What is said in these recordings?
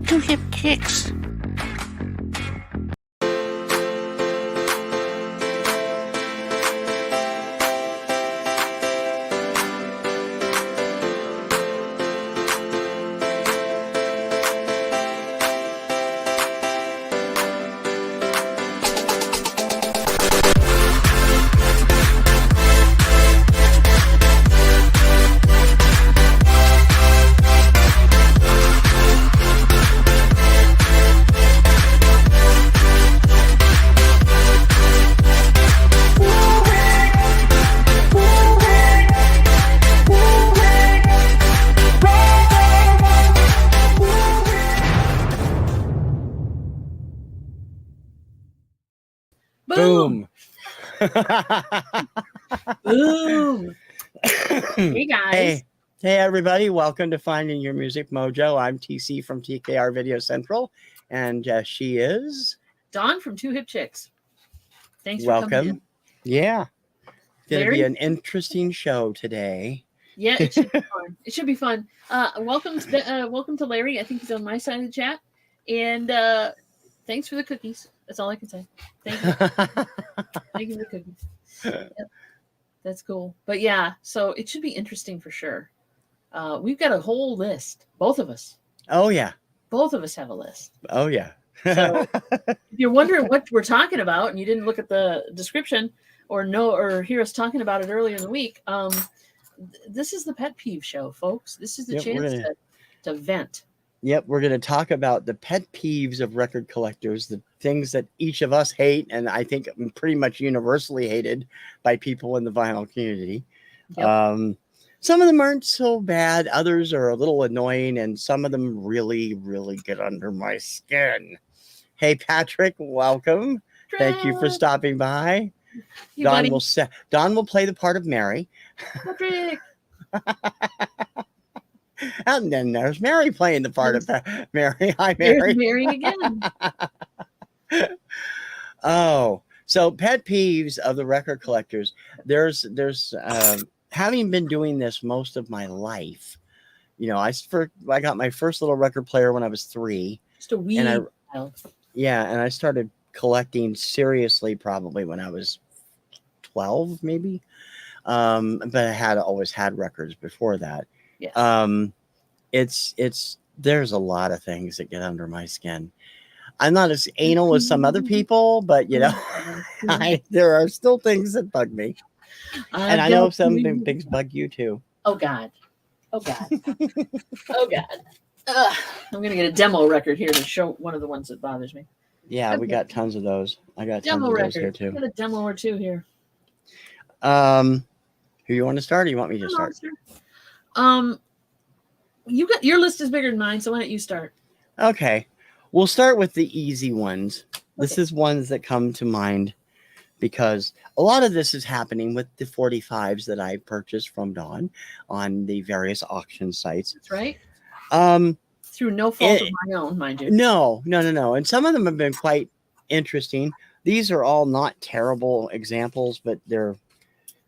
Two hip kicks. Boom. Boom. Hey, guys. Hey, everybody. Welcome to Finding Your Music Mojo. I'm TC from TKRVideoCentral, and she is... Dawn from Two Hip Chicks. Thanks for welcome. coming in. Yeah. It's going to Larry? be an interesting show today. Yeah, it should be fun. It should be fun. Welcome to Larry. I think he's on my side of the chat. And thanks for the cookies. That's all I can say. Thank you. Thank you for the cookies. Yep. That's cool. But yeah, so it should be interesting for sure. We've got a whole list. Both of us. Oh, yeah. Both of us have a list. Oh, yeah. So if you're wondering what we're talking about and you didn't look at the description or hear us talking about it earlier in the week, this is the Pet Peeve Show, folks. This is the chance to vent. Yep, we're going to talk about the pet peeves of record collectors, the things that each of us hate, and I think pretty much universally hated by people in the vinyl community. Yep. Some of them aren't so bad. Others are a little annoying, and some of them really, really get under my skin. Hey, Patrick, welcome. Thank you for stopping by. Don will play the part of Mary. Patrick. And then there's Mary playing the part of Mary. Hi, Mary. There's Mary again. Oh, so pet peeves of the record collectors. There's having been doing this most of my life. You know, I got my first little record player when I was 3. Just a wee child. Yeah, and I started collecting seriously probably when I was 12, maybe. But I always had records before that. Yeah. There's a lot of things that get under my skin. I'm not as anal as some other people, but you know, there are still things that bug me. And I know some things bug you too. Oh God. Oh God. Oh God. Ugh. I'm gonna get a demo record here to show one of the ones that bothers me. Yeah, we got tons of those. I got demo tons of record. those here too. I got a demo or two here. Who you want to start, or you want me to start? You got your list is bigger than mine, so why don't you start? Okay, we'll start with the easy ones. Okay. This is ones that come to mind because a lot of this is happening with the 45s that I purchased from Dawn on the various auction sites. That's right. Through no fault of my own, mind you. No. And some of them have been quite interesting. These are all not terrible examples, but they're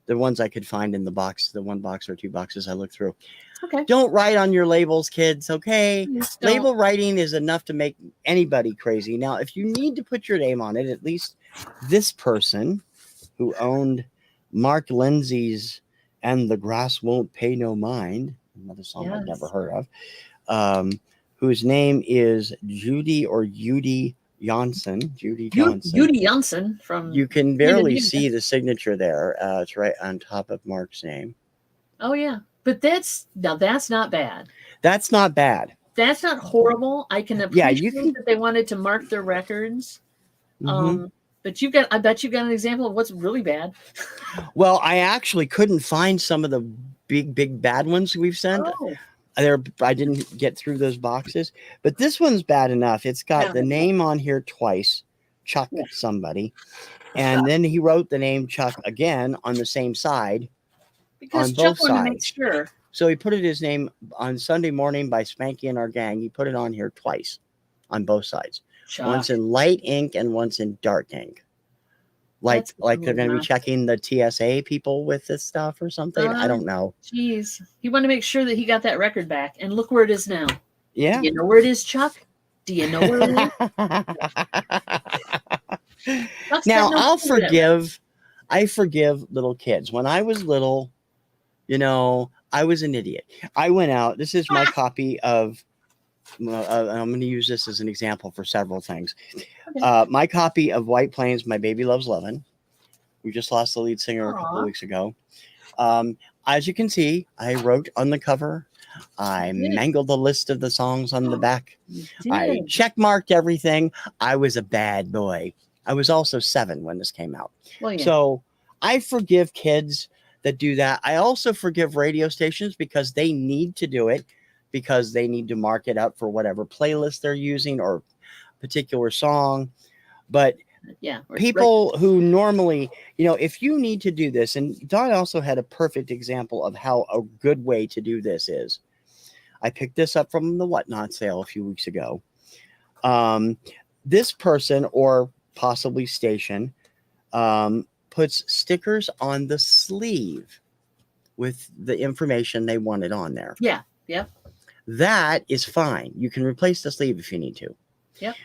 the ones I could find in the box, the 1 box or 2 boxes I looked through. Okay. Don't write on your labels, kids, okay? Label writing is enough to make anybody crazy. Now, if you need to put your name on it, at least this person who owned Mark Lindsay's And the Grass Won't Pay No Mind, another song I've never heard of, whose name is Judy Johnson. Judy Johnson from... You can barely see the signature there. It's right on top of Mark's name. Oh, yeah. But that's not bad. That's not bad. That's not horrible. I can appreciate that they wanted to mark their records. Mm-hmm. But I bet you've got an example of what's really bad. Well, I actually couldn't find some of the big bad ones we've sent. Oh. I didn't get through those boxes, but this one's bad enough. It's got the name on here twice, Chuck somebody, and then he wrote the name Chuck again on the same side. Because on Chuck both wanted to make sides. sure. So he put his name on Sunday Morning by Spanky and Our Gang. He put it on here twice on both sides. Chuck. Once in light ink and once in dark ink. Like they're going to be checking the TSA people with this stuff or something. I don't know. Jeez. He wanted to make sure that he got that record back. And look where it is now. Yeah. You know where it is, Chuck? Do you know where it is? Now I forgive little kids. When I was little, I was an idiot. I went out. This is my copy of. I'm going to use this as an example for several things. Okay. My copy of White Plains, My Baby Loves Lovin'. We just lost the lead singer a couple of weeks ago. As you can see, I wrote on the cover. I mangled the list of the songs on the back. I checkmarked everything. I was a bad boy. I was also 7 when this came out. Well, yeah. So I forgive kids that do that. I also forgive radio stations because they need to do it, because they need to mark it up for whatever playlist they're using or particular song. But yeah, people who normally, if you need to do this, and Don also had a perfect example of how a good way to do this is. I picked this up from the Whatnot sale a few weeks ago. This person, or possibly station, puts stickers on the sleeve with the information they wanted on there. Yeah. Yeah. That is fine. You can replace the sleeve if you need to. Yep.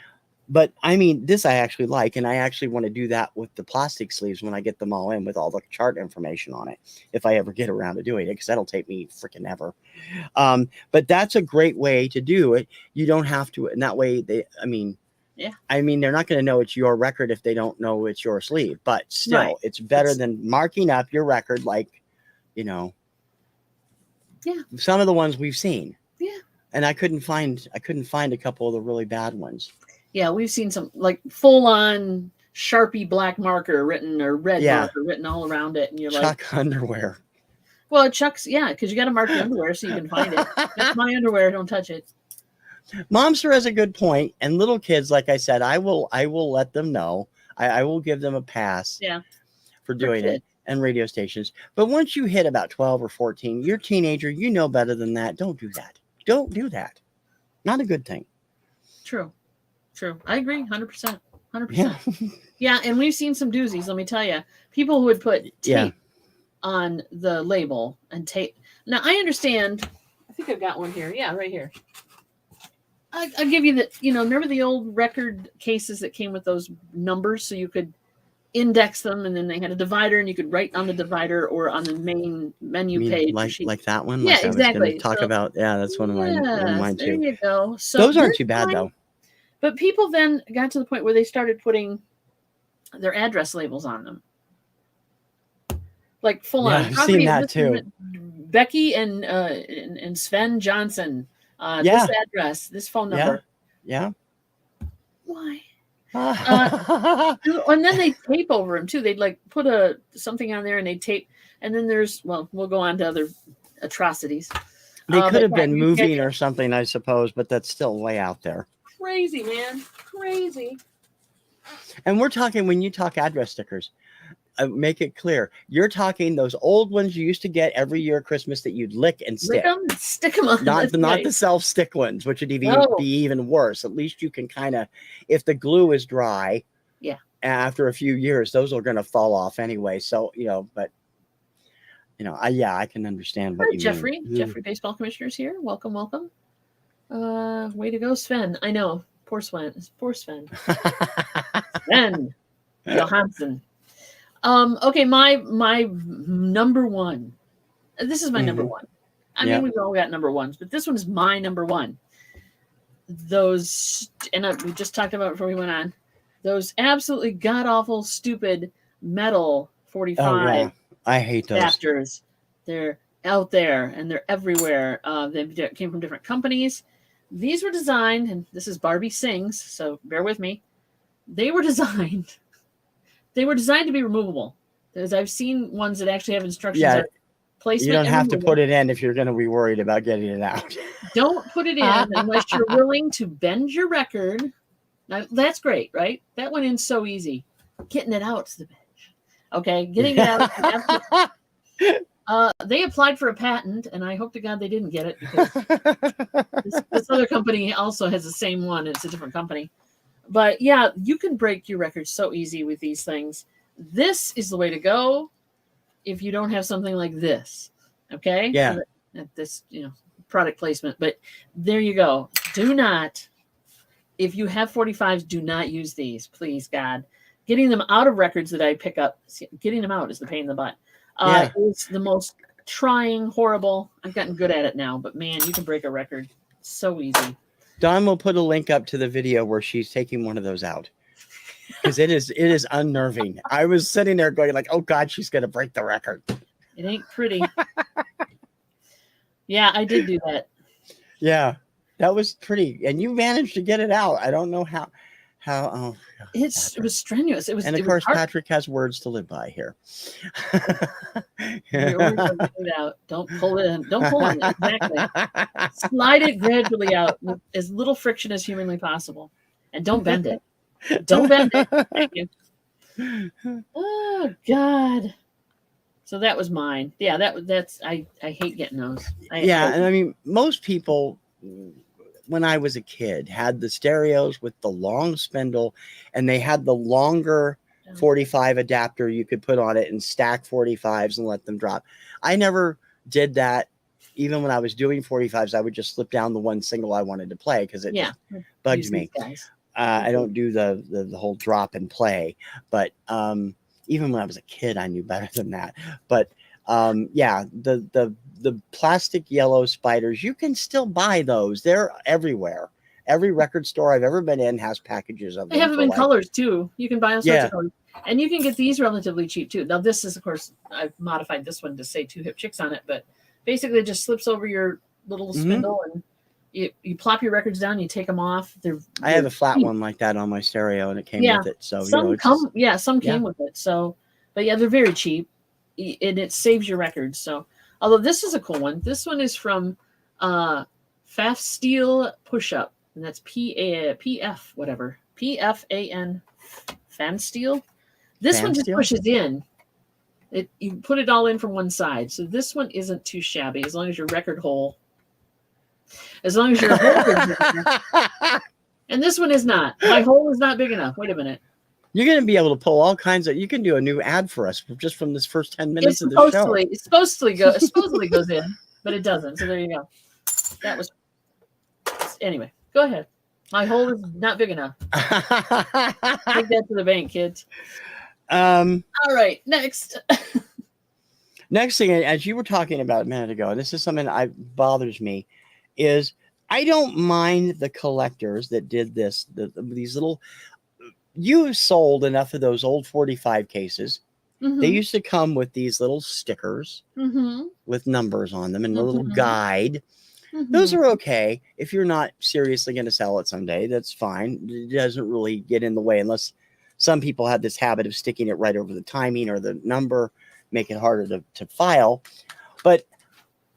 But I mean, this I actually like, and I actually want to do that with the plastic sleeves when I get them all in with all the chart information on it, if I ever get around to doing it, because that'll take me freaking ever. But that's a great way to do it. You don't have to, and that way they're not going to know it's your record if they don't know it's your sleeve. But still, it's better than marking up your record like, some of the ones we've seen. Yeah. And I couldn't find a couple of the really bad ones. Yeah, we've seen some like full on Sharpie black marker written or red marker written all around it, and you're Chuck underwear. Well, Chuck's because you got to mark the underwear so you can find it. That's my underwear. Don't touch it. Momster has a good point, and little kids, like I said, I will let them know. I will give them a pass. For doing it, and radio stations. But once you hit about 12 or 14, you're a teenager. You know better than that. Don't do that. Don't do that. Not a good thing. True. I agree. 100%. 100%. Yeah. And we've seen some doozies. Let me tell you, people who would put tape on the label and tape. Now I understand. I think I've got one here. Yeah, right here. I'll give you the. Remember the old record cases that came with those numbers, so you could index them, and then they had a divider, and you could write on the divider or on the main menu page. Like that one? Yeah, exactly. Talk about, that's one of mine too. There you go. So those aren't too bad though. But people then got to the point where they started putting their address labels on them. Like full on. I've seen that too. Becky and Sven Johnson. This address, this phone number. Yeah. Why? And then they tape over them too. They'd like put something on there and they tape. And then we'll go on to other atrocities. They could have been moving or something, I suppose, but that's still way out there. Crazy, man. Crazy. And we're talking, when you talk address stickers, make it clear. You're talking those old ones you used to get every year at Christmas that you'd lick and stick. Stick them on. Not the self-stick ones, which would be even worse. At least you can kind of, if the glue is dry, after a few years, those are going to fall off anyway. So, I can understand what you Jeffrey. mean. Jeffrey, baseball commissioner's here. Welcome. Way to go, Sven. I know. Poor Sven. Sven Johansson. Okay, my number one. This is my number one. I mean, we've all got number ones, but this one is my number one. Those, and we just talked about it before we went on, those absolutely god-awful, stupid metal 45. Oh, yeah. I hate those. Adapters. They're out there, and they're everywhere. They came from different companies. These were designed, and this is Barbie Sings, so bear with me. They were designed to be removable. Because I've seen ones that actually have instructions on placement. You don't have to put it in if you're going to be worried about getting it out. Don't put it in unless you're willing to bend your record. Now, that's great, right? That went in so easy. Getting it out's the bitch. Okay, getting it out. They applied for a patent, and I hope to God they didn't get it, because this other company also has the same one. It's a different company. But yeah, you can break your record so easy with these things. This is the way to go if you don't have something like this. Okay? Yeah. This, product placement. But there you go. Do not if you have 45s, do not use these, please, God. Getting them out of records that I pick up, getting them out is the pain in the butt. It's the most trying, horrible. I've gotten good at it now, but man, you can break a record so easy. Don will put a link up to the video where she's taking one of those out, because it is unnerving. I was sitting there going like, oh God, she's going to break the record. It ain't pretty. Yeah, I did do that. Yeah, that was pretty. And you managed to get it out. I don't know how. Oh, it was strenuous. It was, and of course, Patrick has words to live by here. Don't pull it in. Don't pull on it. Exactly. Slide it gradually out with as little friction as humanly possible, and don't bend it. Don't bend it. Thank you. Oh God. So that was mine. Yeah, that's I hate getting those. And I mean, most people, when I was a kid, had the stereos with the long spindle, and they had the longer 45 adapter you could put on it and stack 45s and let them drop. I never did that. Even when I was doing 45s, I would just slip down the one single I wanted to play because it just bugged me. I don't do the whole drop and play, but even when I was a kid, I knew better than that. But the plastic yellow spiders, you can still buy those. They're everywhere. Every record store I've ever been in has packages of them. They have them in colors too. You can buy all sorts of colors. And you can get these relatively cheap too. Now this is, of course, I've modified this one to say 2 hip chicks on it, but basically it just slips over your little spindle and you plop your records down, you take them off. I have a flat one like that on my stereo, and it came with it. So some came with it. So, but yeah, they're very cheap, and it saves your records. So, although this is a cool one, this one is from Faf Steel Push Up, and that's PFAN Fan Steel. This one just pushes in. You put it all in from one side. So this one isn't too shabby as long as your record hole. As long as your hole and this one is not. My hole is not big enough. Wait a minute. You're going to be able to pull all kinds of. You can do a new ad for us just from this first 10 minutes of the show. It supposedly goes in, but it doesn't. So there you go. That was anyway. Go ahead. My hole is not big enough. Take that to the bank, kids. All right. Next. Next thing, as you were talking about a minute ago, and this is something that bothers me, is I don't mind the collectors that did this. These little, you sold enough of those old 45 cases. They used to come with these little stickers with numbers on them and a little guide. Those are okay if you're not seriously going to sell it someday. That's fine. It doesn't really get in the way, unless some people have this habit of sticking it right over the timing or the number, make it harder to file. But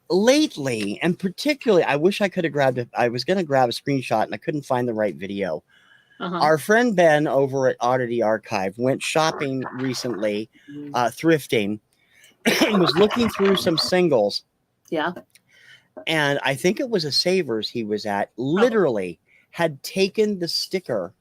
lately, and particularly, I wish I could have grabbed it. I was going to grab a screenshot and I couldn't find the right video. Our friend Ben over at Oddity Archive went shopping recently, thrifting, and was looking through some singles. Yeah. And I think it was a Savers he was at, literally had taken the sticker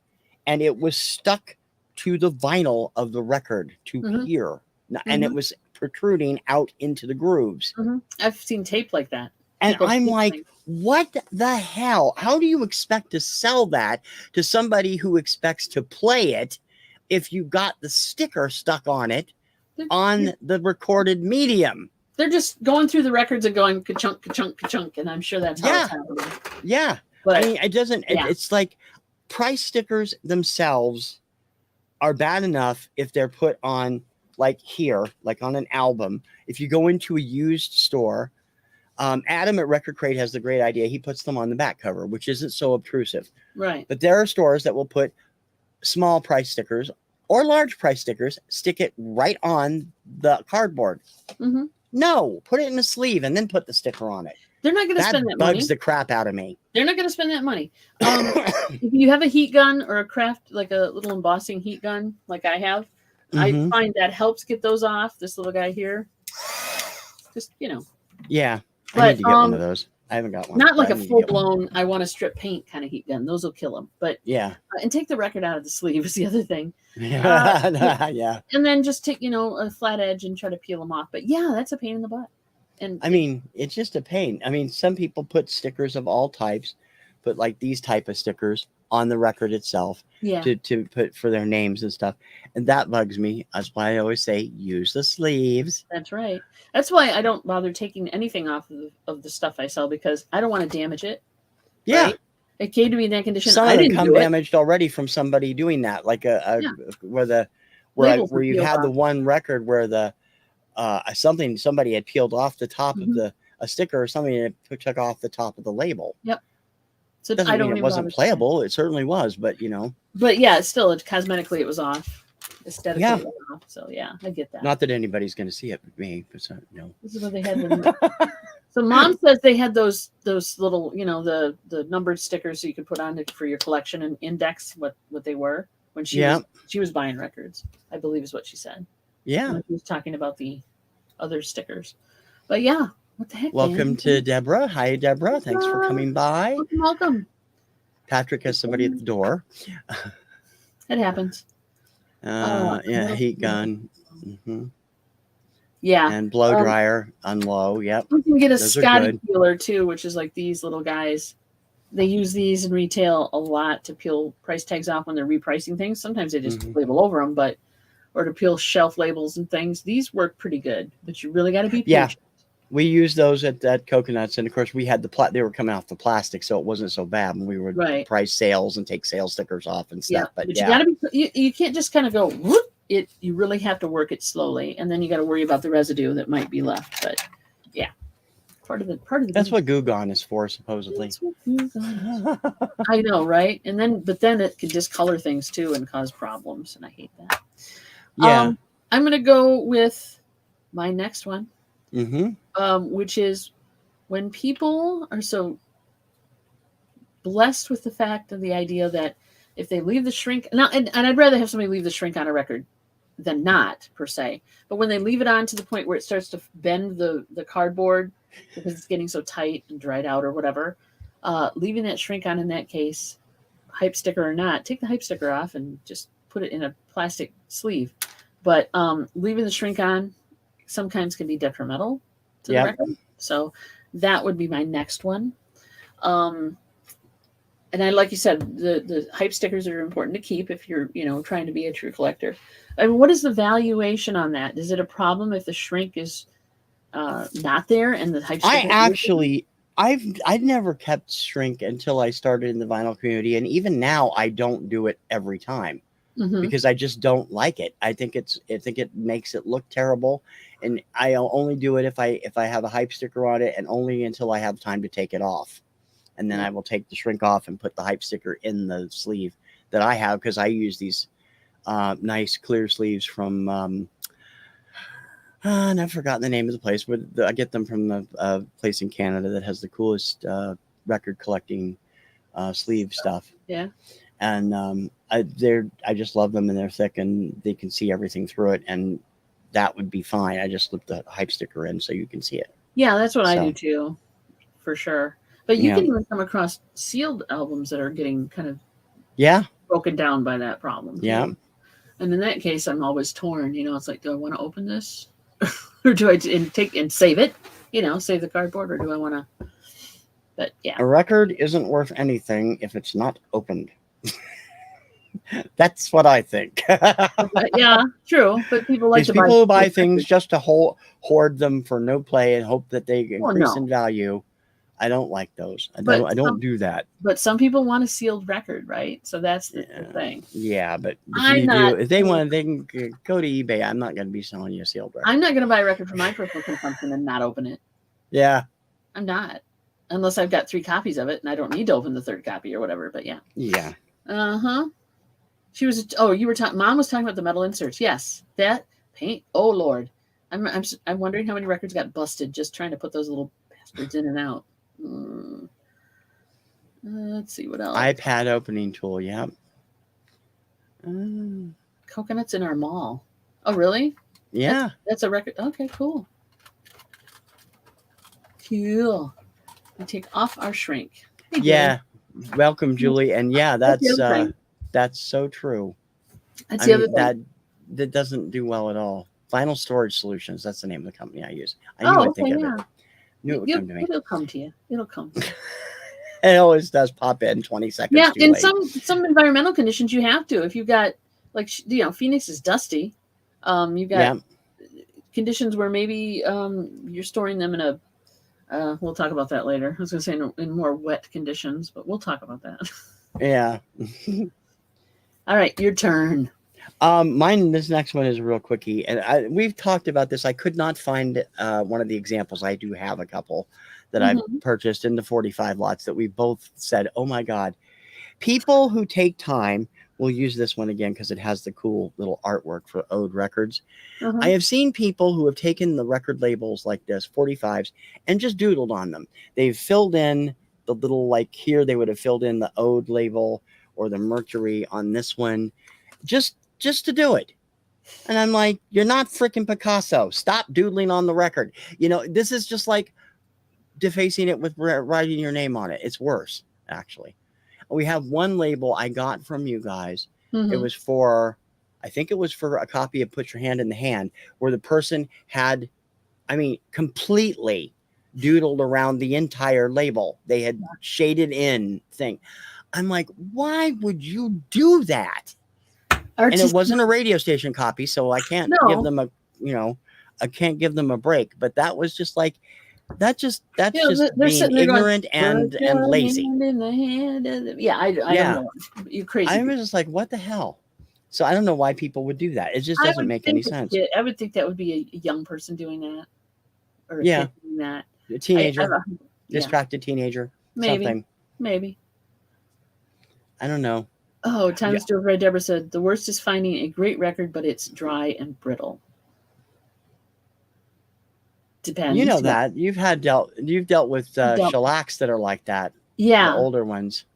and it was stuck to the vinyl of the record to here. And it was protruding out into the grooves. I've seen tape like that. And I'm like, what the hell? How do you expect to sell that to somebody who expects to play it if you got the sticker stuck on it on the recorded medium? They're just going through the records and going ka-chunk, ka-chunk, ka-chunk, and I'm sure that's how it's happening. Yeah. But I mean, it doesn't, it's like price stickers themselves are bad enough if they're put on like here, like on an album. If you go into a used store, Adam at Record Crate has the great idea. He puts them on the back cover, which isn't so obtrusive. Right. But there are stores that will put small price stickers or large price stickers, stick it right on the cardboard. No, put it in a sleeve and then put the sticker on it. They're not going to spend that money. That bugs the crap out of me. They're not going to spend that money. If you have a heat gun or a craft, like a little embossing heat gun, like I have, I find that helps get those off. This little guy here, just, Yeah, I need to get one of those. I haven't got one. Not like a full blown, I want to strip paint kind of heat gun. Those will kill them. But and take the record out of the sleeve is the other thing. Yeah. And then just take, a flat edge and try to peel them off. But yeah, that's a pain in the butt. And I mean, it's just a pain. I mean, some people put stickers of all types, but like these type of stickers on the record itself Yeah. to put for their names and stuff. And that bugs me. That's why I always say use the sleeves. That's right. That's why I don't bother taking anything off of the stuff I sell, because I don't want to damage it. Yeah. Right? It came to be in that condition. Some I of them didn't come do it. damaged already from somebody doing that, like Yeah. where Labels where were you peeled had the off. one record where the somebody had peeled off the top of a sticker or something, and it took off the top of the label. Yep. So Doesn't I don't mean it even wasn't bother playable. It certainly was, but you know. But yeah, it's still cosmetically it was off. Aesthetically Yeah. it was off. So yeah, I get that. Not that anybody's going to see it but me, but no. This is what they had. So Mom says they had those little, you know, the numbered stickers so you could put on it for your collection and index what they were when she was buying records, I believe is what she said. Yeah. When she was talking about the other stickers. But yeah, what the heck? Welcome man? to Deborah. Hi, Deborah. Thanks for coming by. Welcome. Patrick has somebody at the door. It happens. Yeah, heat gun. Yeah. And blow dryer on low. Yep. You can get a Scotty peeler too, which is like these little guys. They use these in retail a lot to peel price tags off when they're repricing things. Sometimes they just label over them, or to peel shelf labels and things. These work pretty good, but you really got to be patient. Yeah. We used those at Coconuts, and of course we had they were coming off the plastic, so it wasn't so bad when we would price sales and take sales stickers off and stuff. But you got to be, you can't just kind of go whoop. You really have to work it slowly, and then you got to worry about the residue that might be left. But yeah, part of the that's what Goo Gone is for, supposedly. I know, right? But then it could discolor things too and cause problems, and I hate that. Yeah. I'm gonna go with my next one, which is when people are so blessed with the fact of the idea that if they leave the shrink now, and I'd rather have somebody leave the shrink on a record than not per se, but when they leave it on to the point where it starts to bend the cardboard because it's getting so tight and dried out or whatever, leaving that shrink on in that case, hype sticker or not, take the hype sticker off and just put it in a plastic sleeve. But leaving the shrink on sometimes can be detrimental to the record. So that would be my next one. And I, like you said, the hype stickers are important to keep if you're, trying to be a true collector. I mean, what is the valuation on that? Is it a problem if the shrink is not there and the hype sticker? I've never kept shrink until I started in the vinyl community, and even now I don't do it every time because I just don't like it. I think it makes it look terrible, and I only do it if I have a hype sticker on it, and only until I have time to take it off. And then I will take the shrink off and put the hype sticker in the sleeve that I have, because I use these nice clear sleeves from, and I've forgotten the name of the place, but I get them from the place in Canada that has the coolest record collecting sleeve stuff. Yeah. And I just love them, and they're thick and they can see everything through it. And that would be fine. I just slip the hype sticker in so you can see it. Yeah, that's what I do too, for sure. But you can even come across sealed albums that are getting kind of broken down by that problem. Too. Yeah. And in that case, I'm always torn. It's like, do I want to open this, or do I take and save it? Save the cardboard, or do I want to? But yeah, a record isn't worth anything if it's not opened. That's what I think. Yeah, true. But people like people who buy things just to hoard them for no play and hope that they increase in value. I don't like those. I don't do that. But some people want a sealed record, right? So that's the thing. Yeah, but if they want, they can go to eBay. I'm not going to be selling you a sealed record. I'm not going to buy a record for my personal consumption and not open it. Yeah. I'm not. Unless I've got 3 copies of it and I don't need to open the 3rd copy or whatever. But yeah. Yeah. She was. Oh, you were talking. Mom was talking about the metal inserts. Yes, that paint. Oh Lord, I'm wondering how many records got busted just trying to put those little bastards in and out. Let's see what else. iPad opening tool. Yeah. Coconuts in our mall. Oh really? Yeah. That's a record. Okay, cool. Cool. We take off our shrink. Hey, yeah. Welcome, Julie. And yeah, that's so true. That's the other thing. That doesn't do well at all. Vinyl Storage Solutions. That's the name of the company I use. I knew I'd think of it. Knew it would come to me. It'll come to you. It'll come. it always does pop in 20 seconds Yeah, too in late. some environmental conditions, you have to. If you've got, like, Phoenix is dusty. You've got conditions where maybe you're storing them in a. We'll talk about that later. I was going to say in more wet conditions, but we'll talk about that. Yeah. All right, your turn. This next one is real quickie, and we've talked about this. I could not find one of the examples. I do have a couple that I've purchased in the 45 lots that we both said, oh my God, people who take time. We'll use this one again because it has the cool little artwork for Ode Records. I have seen people who have taken the record labels like this, 45s, and just doodled on them. They've filled in the little, like here, they would have filled in the Ode label or the Mercury on this one, just to do it. And I'm like, you're not freaking Picasso. Stop doodling on the record. This is just like defacing it with writing your name on it. It's worse, actually. We have one label I got from you guys. It was for, I think it was for a copy of Put Your Hand in the Hand, where the person had, completely doodled around the entire label. They had shaded in thing. I'm like, why would you do that? And it wasn't a radio station copy, so I can't give them I can't give them a break. But that was just like, that's just being ignorant and lazy. Yeah, I don't know. You're crazy. I was just like, what the hell? So I don't know why people would do that. It just doesn't make any sense. I would think that would be a young person doing that, or a kid doing that. A teenager, distracted teenager, something. Maybe. I don't know. Oh, Times Joe Red Deborah said the worst is finding a great record, but it's dry and brittle. Depends. You know that you've dealt with shellacs that are like that. Yeah, the older ones.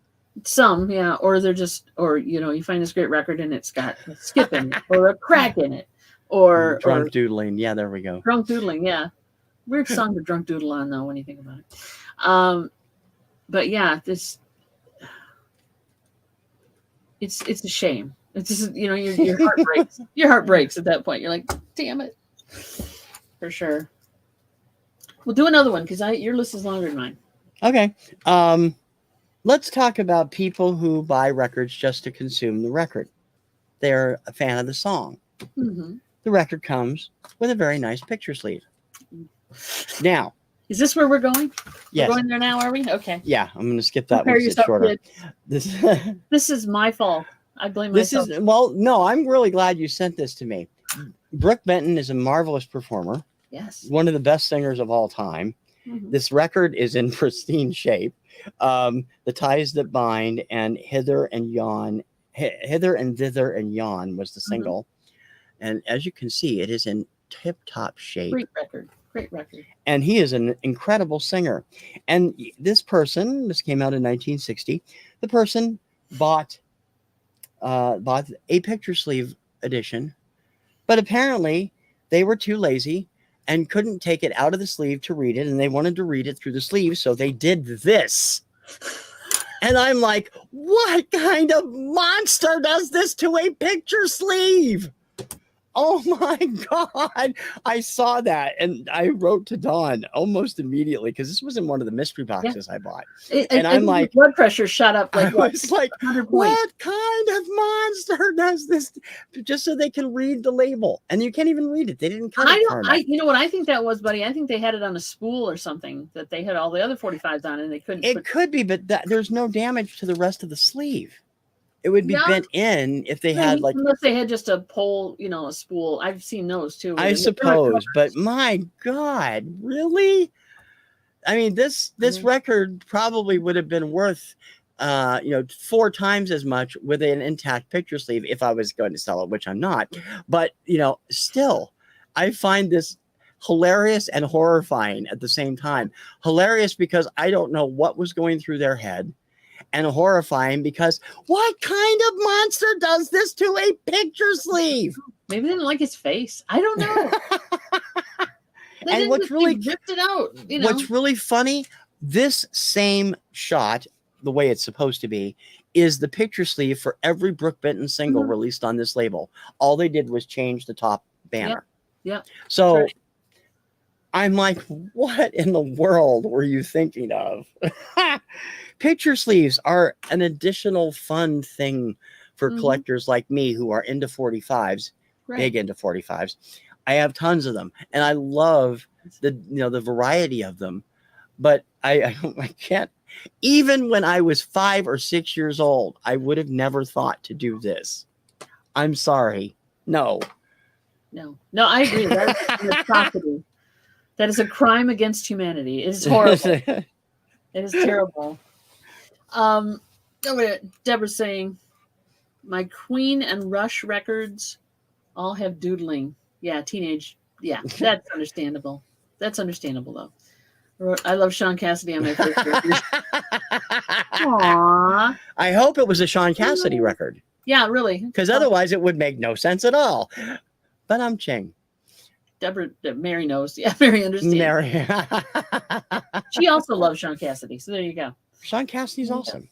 Some, or they're just, or you find this great record and it's got a skip in it, or a crack in it, or drunk doodling. Yeah, there we go. Drunk doodling. Yeah, weird song to drunk doodle on though when you think about it. But yeah, it's a shame. It's just your heart breaks. Your heart breaks at that point. You're like, damn it, for sure. We'll do another one because your list is longer than mine. Okay. Let's talk about people who buy records just to consume the record. They're a fan of the song. The record comes with a very nice picture sleeve. Now, is this where we're going? Yes. We're going there now, are we? Okay. Yeah, I'm going to skip that one. It's shorter. This is my fault. I blame myself. No, I'm really glad you sent this to me. Brooke Benton is a marvelous performer. Yes. One of the best singers of all time. This record is in pristine shape. The Ties That Bind and Hither and Thither and Yon was the single. And as you can see, it is in tip-top shape. Great record. And he is an incredible singer. And this came out in 1960. The person bought a picture sleeve edition, but apparently they were too lazy and couldn't take it out of the sleeve to read it, and they wanted to read it through the sleeve, so they did this. And I'm like, what kind of monster does this to a picture sleeve? Oh my God. I saw that and I wrote to Dawn almost immediately because this was in one of the mystery boxes I bought. And I'm like, blood pressure shot up like, I was like, what kind of monster does this just so they can read the label? And you can't even read it. They didn't cut it. You know what I think that was, buddy? I think they had it on a spool or something that they had all the other 45s on and they couldn't. It could be, but there's no damage to the rest of the sleeve. It would be bent in if they had unless they had just a pole, a spool. I've seen those too. I suppose, but my God, really? I mean, this record probably would have been worth, 4 times as much with an intact picture sleeve if I was going to sell it, which I'm not. But still, I find this hilarious and horrifying at the same time. Hilarious because I don't know what was going through their head. And horrifying because what kind of monster does this to a picture sleeve? Maybe they didn't like his face. I don't know. And what's really ripped it out, What's really funny, this same shot, the way it's supposed to be, is the picture sleeve for every Brooke Benton single released on this label. All they did was change the top banner. Yeah. So right. I'm like, what in the world were you thinking of? Picture sleeves are an additional fun thing for collectors like me who are into 45s, big into 45s. I have tons of them, and I love the variety of them. But I can't. Even when I was 5 or 6 years old, I would have never thought to do this. I'm sorry. No. I agree. That is an atrocity. That is a crime against humanity. It is horrible. It is terrible. Deborah's saying, my Queen and Rush records all have doodling. Yeah, teenage. Yeah, that's understandable. That's understandable, though. I love Sean Cassidy on my first record. Aww. I hope it was a Sean Cassidy record. Yeah, really. Because otherwise it would make no sense at all. But I'm Ching. Mary knows. Yeah, Mary understands. Mary. She also loves Sean Cassidy. So there you go. Sean Cassidy's awesome.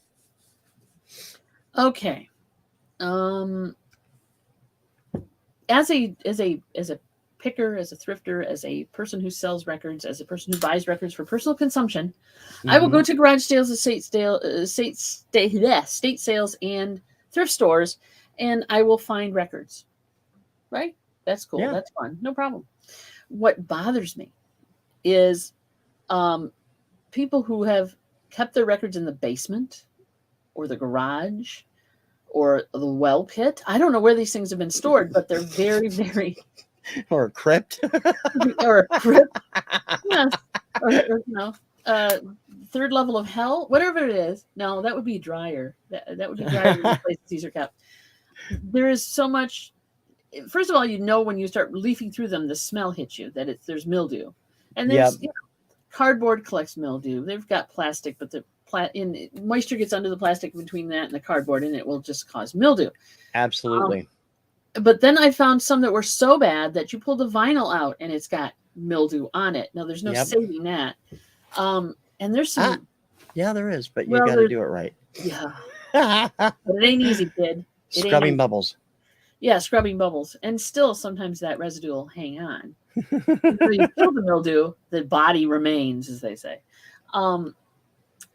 Okay. As a picker, as a thrifter, as a person who sells records, as a person who buys records for personal consumption, I will go to garage sales, estate sales, and thrift stores, and I will find records. Right? That's cool. Yeah. That's fun. No problem. What bothers me is people who have kept their records in the basement or the garage or the well pit. I don't know where these things have been stored, but they're very, very... Or a crypt. Or a crypt. Yes. Or no. Third level of hell, whatever it is. No, that would be drier. That would be drier than the places these are kept. There is so much. First of all, when you start leafing through them, the smell hits you that there's mildew, and there's cardboard collects mildew. They've got plastic, but the moisture gets under the plastic between that and the cardboard, and it will just cause mildew. Absolutely. But then I found some that were so bad that you pull the vinyl out and it's got mildew on it. Now there's no saving that. And there's some. Yeah, there is, but you got to do it right. Yeah. But it ain't easy, kid. Scrubbing bubbles. Yeah, scrubbing bubbles. And still sometimes that residue will hang on. Until you kill the mildew, the body remains, as they say.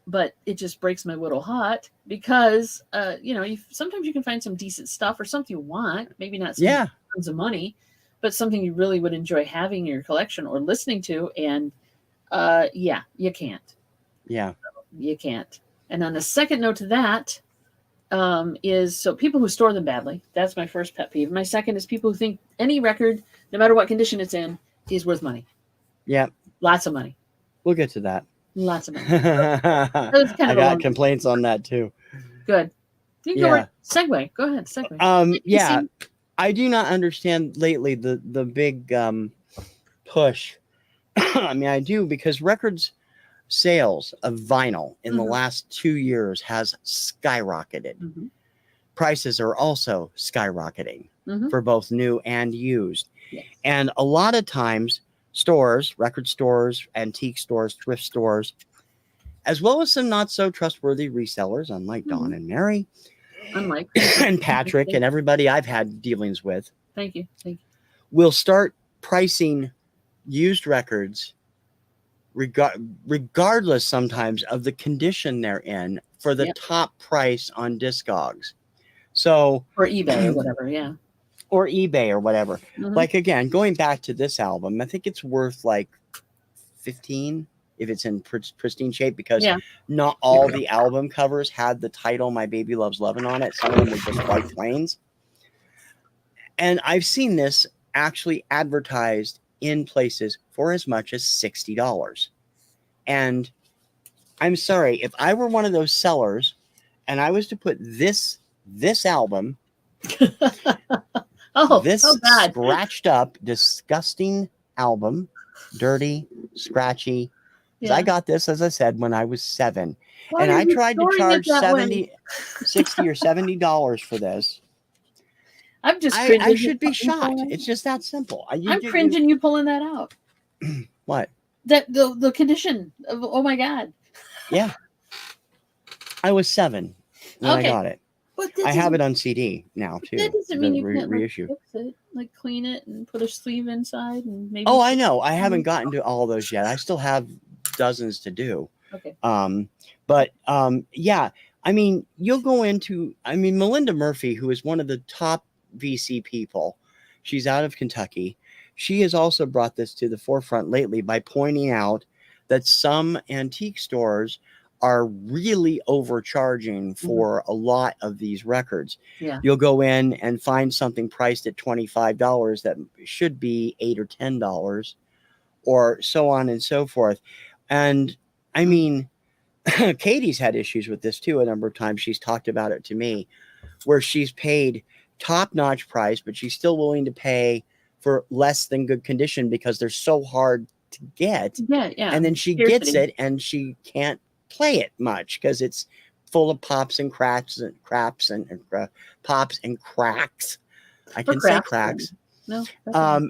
But it just breaks my little heart because, sometimes you can find some decent stuff or something you want, maybe not tons of money, but something you really would enjoy having in your collection or listening to. And you can't. Yeah. You can't. And on a second note to that is people who store them badly. That's my first pet peeve. My second is people who think any record, no matter what condition it's in, is worth money. Yeah. Lots of money. We'll get to that. Lots of money. I got complaints on that too. Good. You can go segue. Go ahead. Segue. I do not understand lately the big push. I mean, I do because records sales of vinyl in the last 2 years has skyrocketed. Prices are also skyrocketing for both new and used. Yes. And a lot of times stores, record stores, antique stores, thrift stores, as well as some not so trustworthy resellers, unlike Dawn and Mary, and Patrick and everybody I've had dealings with. Thank you. Will start pricing used records regardless sometimes of the condition they're in for the top price on Discogs. So or eBay or whatever, or eBay or whatever. Like, again, going back to this album, I think it's worth like 15 if it's in pristine shape because not all the album covers had the title My Baby Loves Lovin' on it. Some of them were just white plains. And I've seen this actually advertised in places for as much as $60. And I'm sorry, if I were one of those sellers and I was to put this album scratched up, disgusting album, dirty, scratchy. I got this, as I said, when I was 7. And I tried to charge $60 or $70 for this. I'm just I should be shocked. It's just that simple. I'm cringing you pulling that out. What? That the condition of, oh my God. Yeah. I was 7 when I got it. But I have it on CD now too. That doesn't mean you can't reissue. Fix it, like clean it and put a sleeve inside and maybe. Oh, I know. I haven't gotten to all those yet. I still have dozens to do. Okay. Yeah, I mean, you'll go into, I mean, Melinda Murphy, who is one of the top VC people, she's out of Kentucky. She has also brought this to the forefront lately by pointing out that some antique stores are really overcharging for a lot of these records. Yeah. You'll go in and find something priced at $25 that should be $8 or $10, or so on and so forth. And I mean, Katie's had issues with this too a number of times. She's talked about it to me, where she's paid top-notch price, but she's still willing to pay for less than good condition because they're so hard to get. Yeah, yeah. And then she gets it and she can't play it much because it's full of pops and cracks and craps and pops and cracks. I can say cracks. No.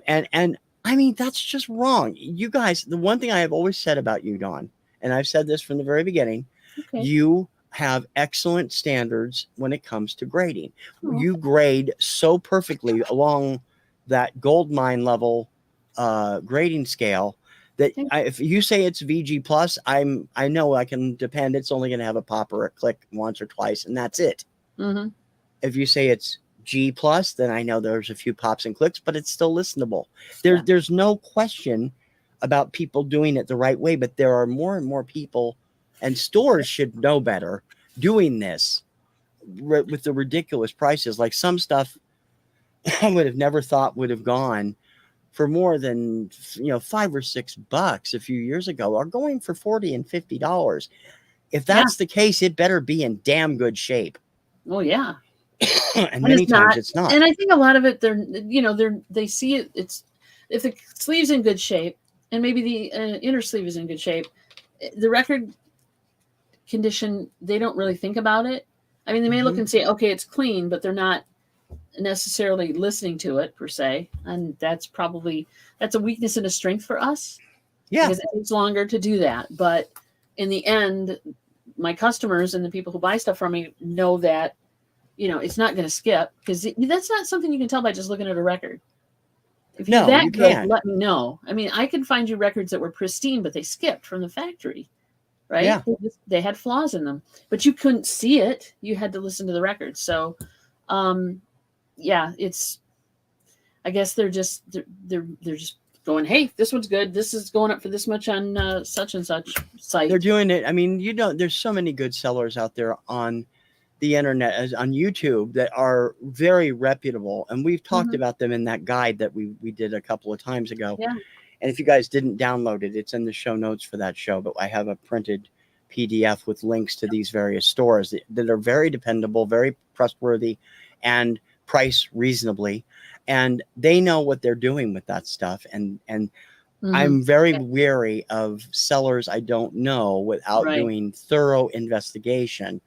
And I mean, that's just wrong. You guys, the one thing I have always said about you, Dawn, and I've said this from the very beginning, you have excellent standards when it comes to grading. You grade so perfectly along that gold mine level grading scale that if you say it's VG plus, I know I can depend. It's only going to have a pop or a click once or twice, and that's it. If you say it's G plus, then I know there's a few pops and clicks, but it's still listenable. There's no question about people doing it the right way, but there are more and more people, and stores should know better, doing this with the ridiculous prices. Like some stuff I would have never thought would have gone for more than, $5 or $6 a few years ago are going for $40 and $50. If that's the case, it better be in damn good shape. Oh yeah. And many times it's not. And I think a lot of it, they see it. It's if the sleeve's in good shape and maybe the inner sleeve is in good shape, the record condition, they don't really think about it. I mean, they may look and say, okay, it's clean, but they're not necessarily listening to it per se. And that's a weakness and a strength for us. Yeah. Because it takes longer to do that. But in the end, my customers and the people who buy stuff from me know that, it's not going to skip, because that's not something you can tell by just looking at a record. If you're that good, let me know. I mean, I could find you records that were pristine, but they skipped from the factory, right? Yeah. They had flaws in them, but you couldn't see it. You had to listen to the records. So, I guess they're just going, hey, this one's good. This is going up for this much on such and such site. They're doing it. I mean, there's so many good sellers out there on the internet, on YouTube, that are very reputable, and we've talked about them in that guide that we did a couple of times ago. Yeah. And if you guys didn't download it, it's in the show notes for that show, but I have a printed PDF with links to these various stores that are very dependable, very trustworthy, and price reasonably, and they know what they're doing with that stuff. And I'm very wary of sellers I don't know without doing thorough investigation.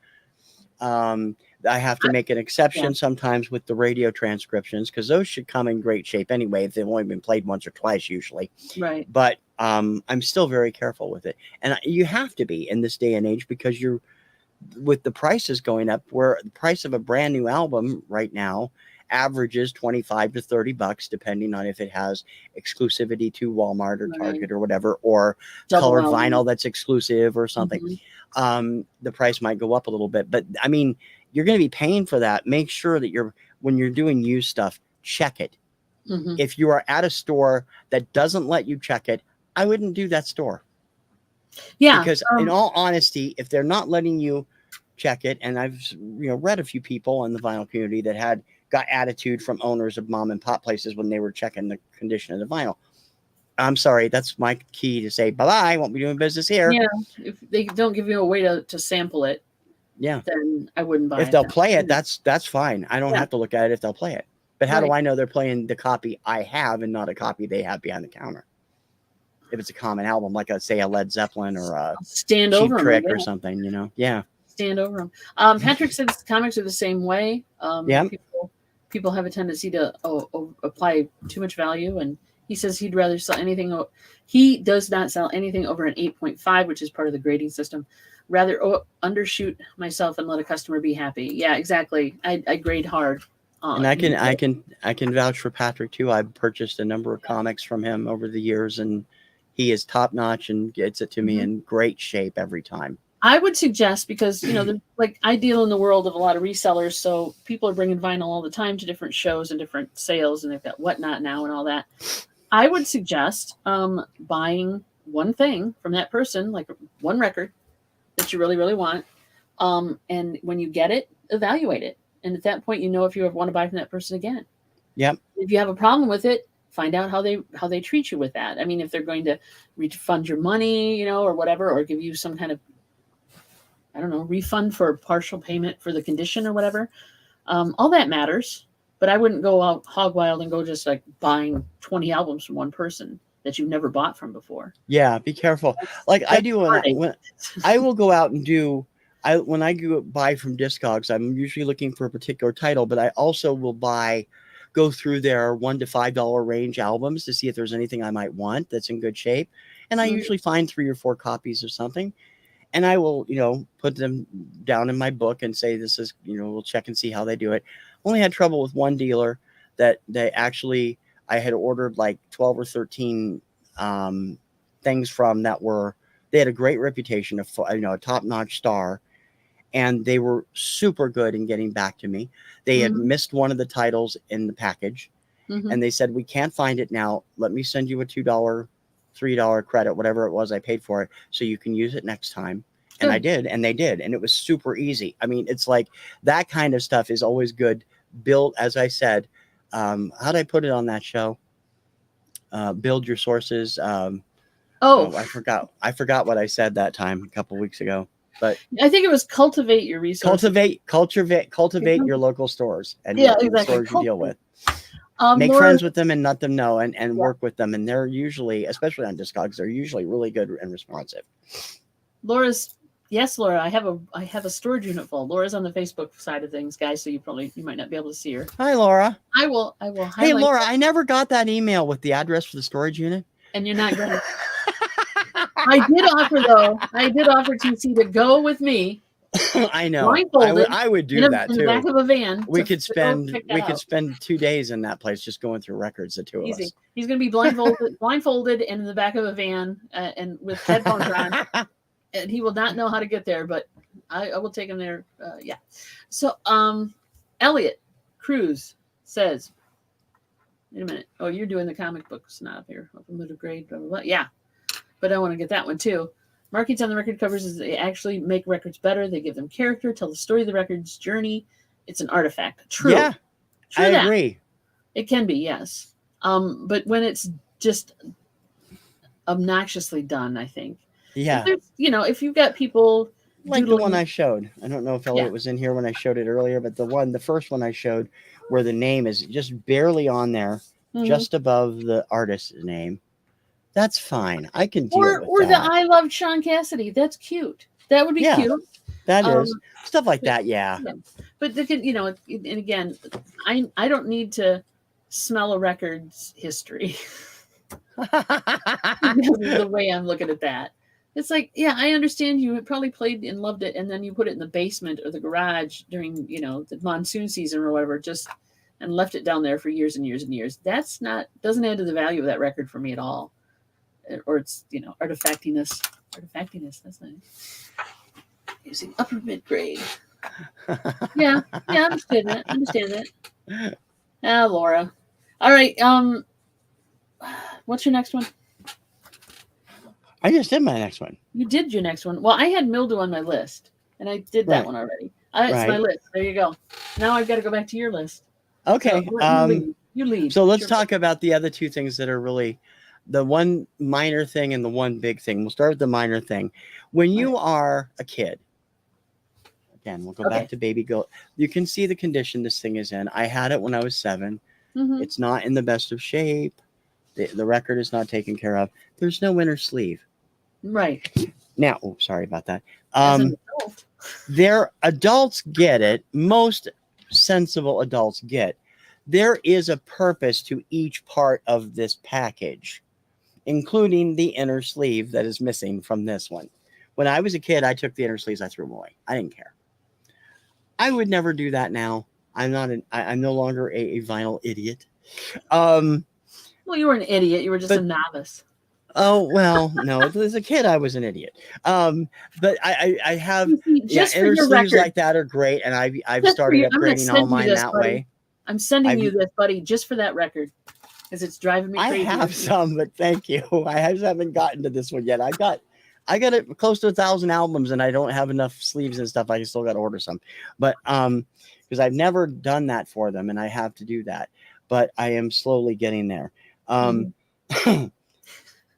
I have to make an exception sometimes with the radio transcriptions, because those should come in great shape anyway if they've only been played once or twice usually. Right. But I'm still very careful with it. And you have to be in this day and age, because with the prices going up, where the price of a brand new album right now averages $25 to $30, depending on if it has exclusivity to Walmart or Target or whatever, or colored vinyl that's exclusive or something. The price might go up a little bit, but I mean, you're going to be paying for that. Make sure that when you're doing used stuff, check it. If you are at a store that doesn't let you check it, I wouldn't do that store. Yeah. Because in all honesty, if they're not letting you check it, and I've read a few people in the vinyl community that got attitude from owners of mom and pop places when they were checking the condition of the vinyl. I'm sorry, that's my key to say bye-bye, won't be doing business here. Yeah, if they don't give you a way to sample it, then I wouldn't buy it. If they'll play it, that's fine. I don't have to look at it if they'll play it. But how do I know they're playing the copy I have and not a copy they have behind the counter? If it's a common album, like say a Led Zeppelin or a Stand Cheap Over Trick them, or something, Yeah. Stand over them. Patrick said comics are the same way. People have a tendency to apply too much value, and he says he'd rather sell anything. He does not sell anything over an 8.5, which is part of the grading system. Rather undershoot myself and let a customer be happy. Yeah, exactly. I grade hard. And I can vouch for Patrick too. I've purchased a number of comics from him over the years, and He is top notch and gets it to me in great shape every time. I would suggest, because like I deal in the world of a lot of resellers, so people are bringing vinyl all the time to different shows and different sales, and they've got Whatnot now and all that. I would suggest buying one thing from that person, like one record that you really, really want, and when you get it, evaluate it, and at that point, you know if you ever want to buy from that person again. Yep. If you have a problem with it, find out how they treat you with that. I mean, if they're going to refund your money, or whatever, or give you some kind of, I don't know, refund for partial payment for the condition or whatever. All that matters, but I wouldn't go out hog wild and go just like buying 20 albums from one person that you've never bought from before. Yeah, be careful. Like I do when I will go out and do. When I go buy from Discogs, I'm usually looking for a particular title, but I also will go through their $1 to $5 range albums to see if there's anything I might want that's in good shape, and I usually find 3 or 4 copies of something. And I will, put them down in my book and say, this is, we'll check and see how they do it. Only had trouble with one dealer that I had ordered like 12 or 13 things from they had a great reputation of, a top-notch star. And they were super good in getting back to me. They had missed one of the titles in the package. And they said, we can't find it now. Let me send you a $2, $3 credit, whatever it was I paid for it, so you can use it next time. And I did, and they did, and it was super easy. I mean, it's like that kind of stuff is always good. Build, as I said, how'd I put it on that show? Build your sources. I forgot what I said that time a couple weeks ago. But I think it was cultivate your resources. Cultivate your local stores and exactly. stores you deal with. Make friends with them and let them know and work with them. And they're usually, especially on Discogs, they're usually really good and responsive. Yes, Laura, I have a storage unit full. Laura's on the Facebook side of things, guys, so you might not be able to see her. Hi, Laura. I will Hey, Laura, I never got that email with the address for the storage unit. And you're not going to. I did offer TC to go with me. I know. I would do that too. In the back of a van. We could spend 2 days in that place just going through records, the two of us. He's going to be blindfolded and in the back of a van and with headphones on. And he will not know how to get there, but I will take him there. Yeah. So, Elliot Cruz says, wait a minute. Oh, you're doing the comic book snob here. Open middle grade, blah, blah, blah. Yeah. But I want to get that one too. Markings on the record covers is they actually make records better. They give them character, tell the story of the record's journey. It's an artifact. True. Yeah. True I agree. It can be, yes. But when it's just obnoxiously done, I think. Yeah. If you've got people like the one I showed. I don't know if Elliot was in here when I showed it earlier, but the first one I showed where the name is just barely on there, just above the artist's name. That's fine. I can deal with that. Or the I Love Sean Cassidy. That's cute. That would be cute. That is. Stuff like that, yeah. But and again, I don't need to smell a record's history. The way I'm looking at that. It's like, yeah, I understand you probably played and loved it, and then you put it in the basement or the garage during, the monsoon season or whatever, and left it down there for years and years and years. Doesn't add to the value of that record for me at all. Or it's, artifactiness. That's nice. Using upper mid grade. Yeah, I understand that. Laura. All right. What's your next one? I just did my next one. You did your next one. Well, I had mildew on my list, and I did that one already. It's my list. There you go. Now I've got to go back to your list. Okay. So, you lead. So let's talk about the other two things that are really the one minor thing and the one big thing. We'll start with the minor thing. When you are a kid, again, we'll go back to baby girl. You can see the condition this thing is in. I had it when I was 7. It's not in the best of shape. The record is not taken care of. There's no inner sleeve. Right. Now, sorry about that. Adults get it. Most sensible adults get. There is a purpose to each part of this package, including the inner sleeve that is missing from this one. When I was a kid, I took the inner sleeves, I threw them away. I didn't care. I would never do that now. I'm no longer a vinyl idiot. Well, you were an idiot. You were just a novice. Oh well, no. As a kid, I was an idiot. But I have You see, yeah, just for inner your sleeves record, like that are great, and I've just for started you, I'm going to upgrading all send you mine this, that buddy. way. I'm sending I've you this, buddy, just for that record, because it's driving me I crazy. have some, but thank you. I just haven't gotten to this one yet. I got it close to 1,000 albums, and I don't have enough sleeves and stuff. I still got to order some, but because I've never done that for them, and I have to do that. But I am slowly getting there. Um, Mhm.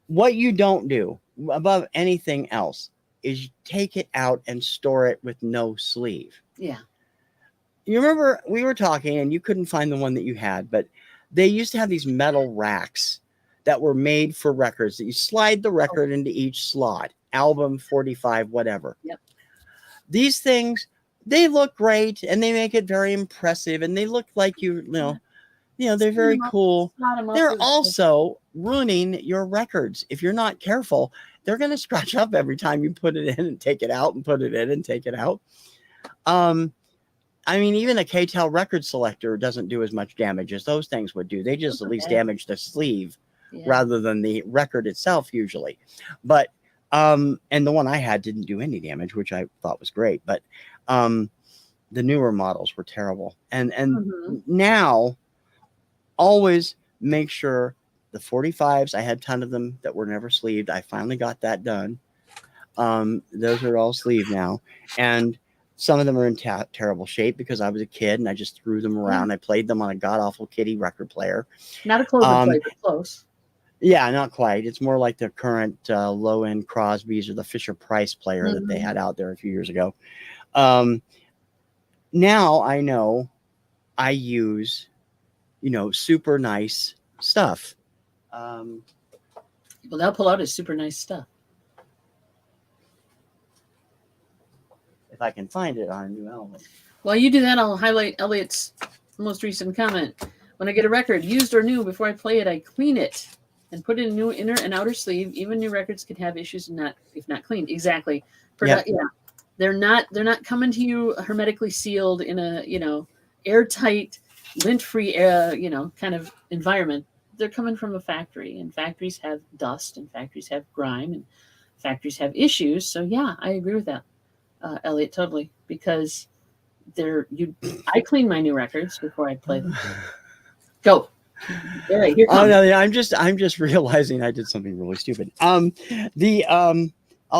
what you don't do above anything else is you take it out and store it with no sleeve. Yeah. You remember we were talking and you couldn't find the one that you had, but they used to have these metal racks that were made for records that you slide the Oh, record into each slot, album 45, whatever. yep. These things, they look great and they make it very impressive and they look like they're Slide very 'em up, cool. slide 'em up. They're also ruining your records. If you're not careful, they're going to scratch up every time you put it in and take it out and put it in and take it out. I mean, even a K-Tel record selector doesn't do as much damage as those things would do. They just at least damage the sleeve rather than the record itself usually. But and the one I had didn't do any damage, which I thought was great. But the newer models were terrible. And now always make sure the 45s, I had a ton of them that were never sleeved. I finally got that done. Those are all sleeved now. And some of them are in terrible shape because I was a kid and I just threw them around. I played them on a god-awful kitty record player. Not a clover plate, but close. Yeah, not quite. It's more like the current low-end Crosby's or the Fisher-Price player that they had out there a few years ago. Now I know I use, super nice stuff. Well, they'll pull out his super nice stuff. If I can find it on a new album. While you do that, I'll highlight Elliot's most recent comment. When I get a record, used or new, before I play it, I clean it and put it in a new inner and outer sleeve. Even new records can have issues if not cleaned. Exactly. Yeah. They're not coming to you hermetically sealed in a airtight, lint-free kind of environment. They're coming from a factory, and factories have dust, and factories have grime, and factories have issues. So yeah, I agree with that. Elliot, totally, because I clean my new records before I play them. Go. All right, here comes. Oh no, yeah, I'm just realizing I did something really stupid. I'll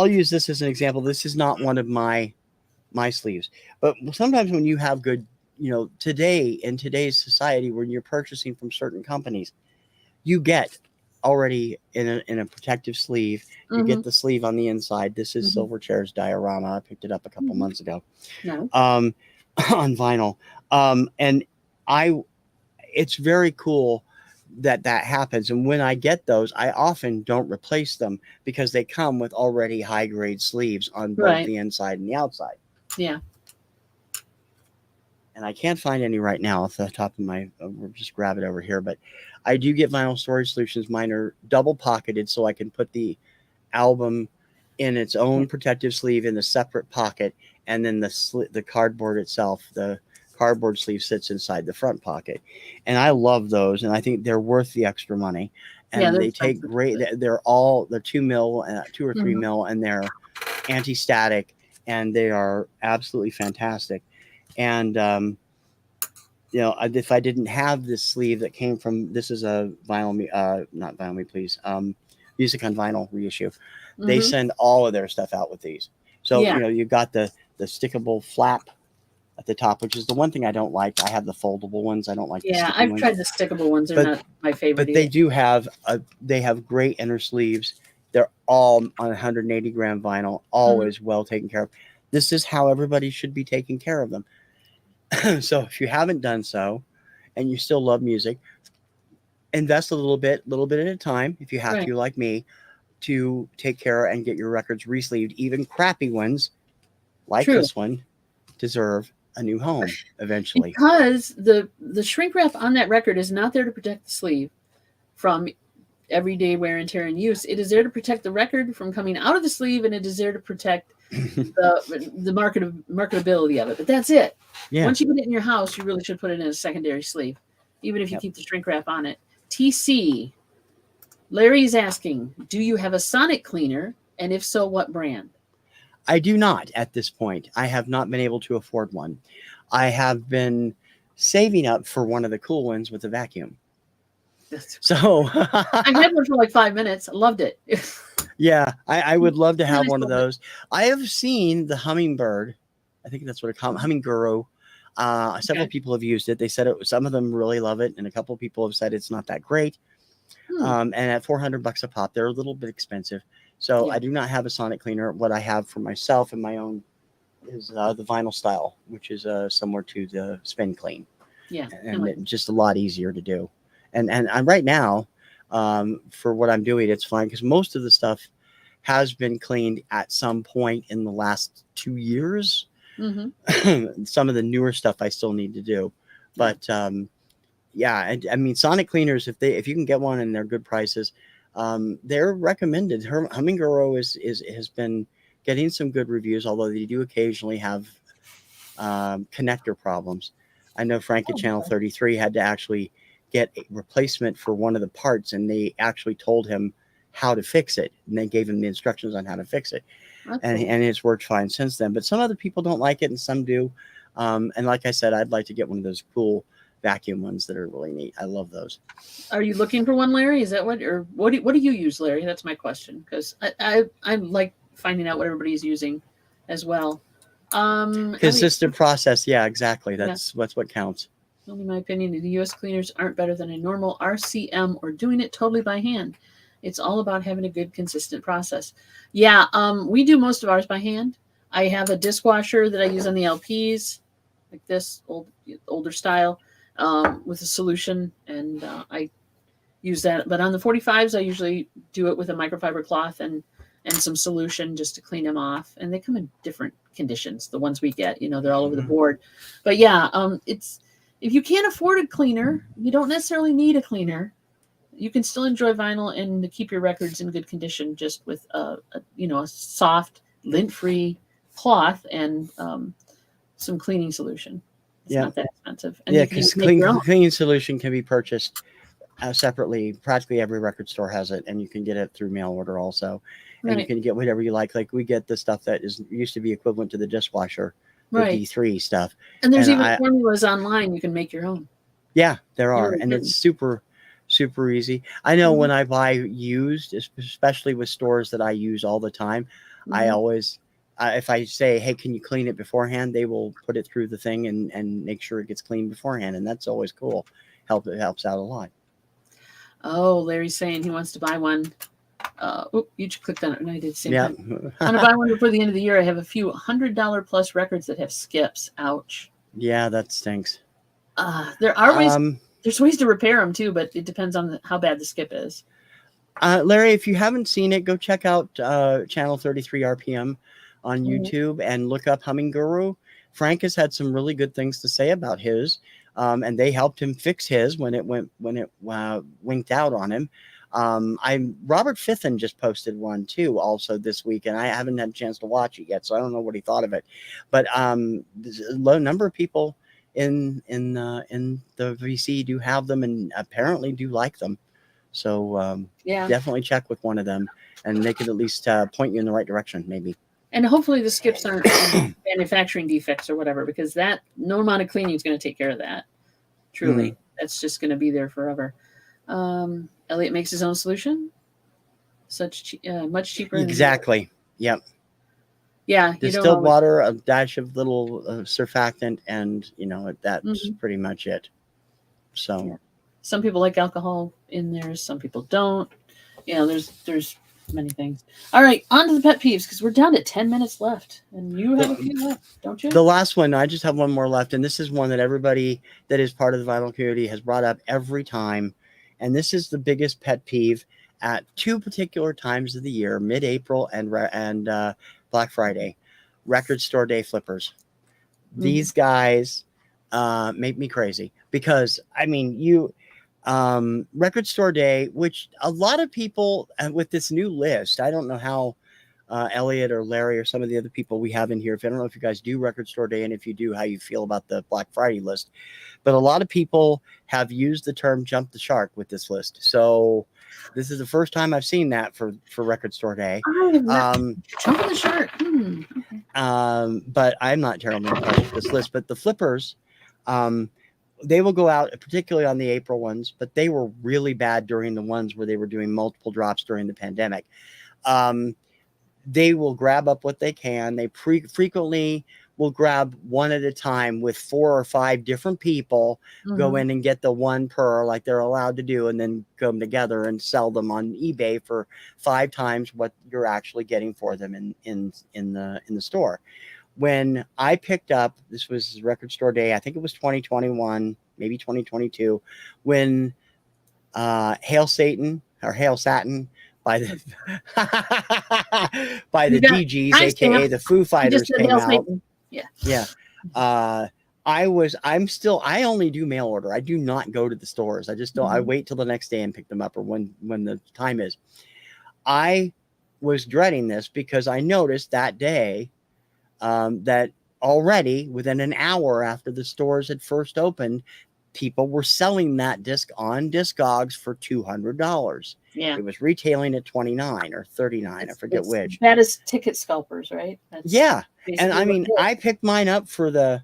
use this as an example. This is not one of my sleeves, but sometimes when you have good, today in today's society, when you're purchasing from certain companies, you get already in a protective sleeve. You get the sleeve on the inside. This is Silverchair's diorama. I picked it up a couple months ago. No. On vinyl. And it's very cool that happens. And when I get those, I often don't replace them because they come with already high grade sleeves on both the inside and the outside. Yeah. And I can't find any right now off the top of my, we'll just grab it over here. But I do get Vinyl Storage Solutions. Mine are double pocketed so I can put the album in its own protective sleeve in a separate pocket. And then the cardboard itself, the cardboard sleeve sits inside the front pocket. And I love those. And I think they're worth the extra money. And they take great, they're 2 mil, 2 or 3 mil, and they're anti-static and they are absolutely fantastic. And, if I didn't have this sleeve that came from, this is a vinyl, not Vinyl Me Please, Music on Vinyl reissue. They send all of their stuff out with these. So, you've got the stickable flap at the top, which is the one thing I don't like. I have the foldable ones. I don't like the sticky ones. Tried the stickable ones. They're not my favorite. But they do have, they have great inner sleeves. They're all on 180 gram vinyl, always well taken care of. This is how everybody should be taking care of them. So if you haven't done so and you still love music, invest a little bit at a time, if you have to, like me, to take care and get your records re-sleeved. Even crappy ones like this one deserve a new home eventually. Because the shrink wrap on that record is not there to protect the sleeve from everyday wear and tear and use. It is there to protect the record from coming out of the sleeve, and it is there to protect the marketability of it. But that's it. Yeah. Once you put it in your house, you really should put it in a secondary sleeve, even if you keep the shrink wrap on it. TC Larry's asking, do you have a sonic cleaner? And if so, what brand? I do not at this point. I have not been able to afford one. I have been saving up for one of the cool ones with a vacuum. So I had one for like 5 minutes. I loved it. yeah, I would love to have Nice one of moment. those. I have seen the hummingbird. I think that's what it's called, hummingguru. Several Okay. people have used it. They said some of them really love it, and a couple of people have said it's not that great. And at $400 a pop, they're a little bit expensive. So Yeah. I do not have a sonic cleaner. What I have for myself and my own is the vinyl style, which is similar to the spin clean. Yeah. And just a lot easier to do. And right now, for what I'm doing, it's fine because most of the stuff has been cleaned at some point in the last 2 years. Some of the newer stuff I still need to do, but yeah, I mean, sonic cleaners, if you can get one and they're good prices, they're recommended. Hummingguru has been getting some good reviews, although they do occasionally have connector problems. I know Frank at Channel 33 had to actually get a replacement for one of the parts, and they actually told him how to fix it, and they gave him the instructions on how to fix it. And it's worked fine since then. But some other people don't like it, and some do. And like I said, I'd like to get one of those cool vacuum ones that are really neat. I love those. Are you looking for one, Larry? Is that what, or what do you use, Larry? That's my question, because I like finding out what everybody's using as well. Consistent process. Yeah, exactly. That's what counts. In my opinion, the U.S. cleaners aren't better than a normal RCM or doing it totally by hand. It's all about having a good, consistent process. Yeah, we do most of ours by hand. I have a dishwasher that I use on the LPs, like this older style, with a solution, and I use that. But on the 45s, I usually do it with a microfiber cloth and some solution just to clean them off. And they come in different conditions. The ones we get, they're all over the board. But yeah, it's if you can't afford a cleaner, you don't necessarily need a cleaner. You can still enjoy vinyl and keep your records in good condition just with a soft, lint-free cloth and some cleaning solution. It's not that expensive. And because cleaning solution can be purchased separately. Practically every record store has it, and you can get it through mail order also. And you can get whatever you like. Like we get the stuff that used to be equivalent to the dishwasher, the D3 stuff. And there's even formulas online you can make your own. Yeah, there are, and it's super easy. I know when I buy used, especially with stores that I use all the time, I always, if I say, hey, can you clean it beforehand, they will put it through the thing and make sure it gets cleaned beforehand, and that's always cool. It helps out a lot. Oh, Larry's saying he wants to buy one. You just clicked on it, and I did the same thing. I want to buy one before the end of the year. I have a few $100 plus records that have skips. Ouch. Yeah, that stinks. There are ways. There's ways to repair them too, but it depends on how bad the skip is. Larry, if you haven't seen it, go check out Channel 33 RPM on YouTube and look up Hummingguru. Frank has had some really good things to say about his, and they helped him fix his when it winked out on him. Robert Fithen just posted one too, also this week, and I haven't had a chance to watch it yet, so I don't know what he thought of it. But there's a low number of people in the VC do have them and apparently do like them. So definitely check with one of them, and they could at least point you in the right direction, maybe. And hopefully the skips aren't manufacturing defects or whatever, because that no amount of cleaning is going to take care of that. Truly, that's just going to be there forever. Elliot makes his own solution. Much cheaper. Exactly. Yep. Yeah. Distilled water, a dash of little surfactant, and that's pretty much it. So some people like alcohol in there, some people don't. There's many things. All right, on to the pet peeves, because we're down to 10 minutes left, and you have a few left, don't you? The last one, I just have one more left, and this is one that everybody that is part of the vinyl community has brought up every time, and this is the biggest pet peeve at two particular times of the year, mid-April and Black Friday, record store day flippers. These guys make me crazy, because I mean, record store day, which a lot of people with this new list, I don't know how Elliot or Larry or some of the other people we have in here, I don't know if you guys do record store day, and if you do, how you feel about the Black Friday list. But a lot of people have used the term jump the shark with this list. So This is the first time I've seen that for Record Store Day. I am not jumping the shark. Okay. But I'm not terribly impressed with this list. But the flippers, they will go out, particularly on the April ones, but they were really bad during the ones where they were doing multiple drops during the pandemic. They will grab up what they can. They frequently will grab one at a time with 4 or 5 different people, go in and get the one per, like they're allowed to do, and then come together and sell them on eBay for 5 times what you're actually getting for them in the store. When I picked up, this was Record Store Day, I think it was 2021, maybe 2022, when Hail Satan or Hail Satin by the by the DGs, aka the Foo Fighters, came out. Yeah. I only do mail order. I do not go to the stores. I just don't. I wait till the next day and pick them up, or when the time is. I was dreading this because I noticed that day that already within an hour after the stores had first opened, people were selling that disc on Discogs for $200. Yeah, it was retailing at $29 or $39. I forget which. That is ticket scalpers, right? That's and I mean, I picked mine up for the.